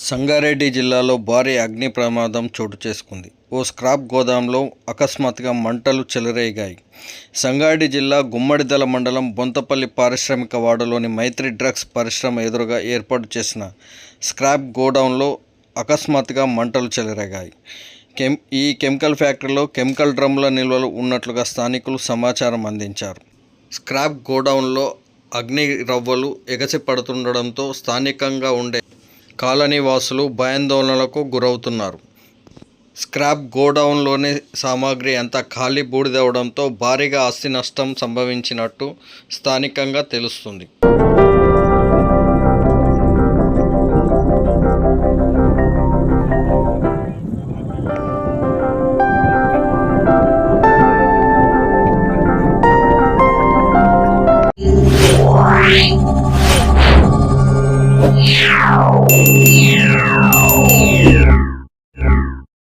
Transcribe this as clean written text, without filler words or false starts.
సంగారెడ్డి జిల్లాలో భారీ అగ్ని ప్రమాదం చోటు చేసుకుంది. ఓ స్క్రాప్ గోదాంలో అకస్మాత్తుగా మంటలు చెలరేగాయి. సంగారెడ్డి జిల్లా గుమ్మడిదల మండలం బొంతపల్లి పారిశ్రామిక వాడలోని మైత్రి డ్రగ్స్ పరిశ్రమ ఎదురుగా ఏర్పాటు చేసిన స్క్రాప్ గోడౌన్లో అకస్మాత్తుగా మంటలు చెలరేగాయి. ఈ కెమికల్ ఫ్యాక్టరీలో కెమికల్ డ్రమ్ముల నిల్వలు ఉన్నట్లుగా స్థానికులు సమాచారం అందించారు. స్క్రాప్ గోడౌన్లో అగ్ని రవ్వలు ఎగసిపడుతుండడంతో స్థానికంగా ఉండే కాలనీ వాసులు భయాందోళనలకు గురవుతున్నారు. స్క్రాప్ గోడౌన్లోని సామాగ్రి అంతా ఖాళీ బూడిదవడంతో భారీగా ఆస్తి నష్టం సంభవించినట్టు స్థానికంగా తెలుస్తుంది. Yeah.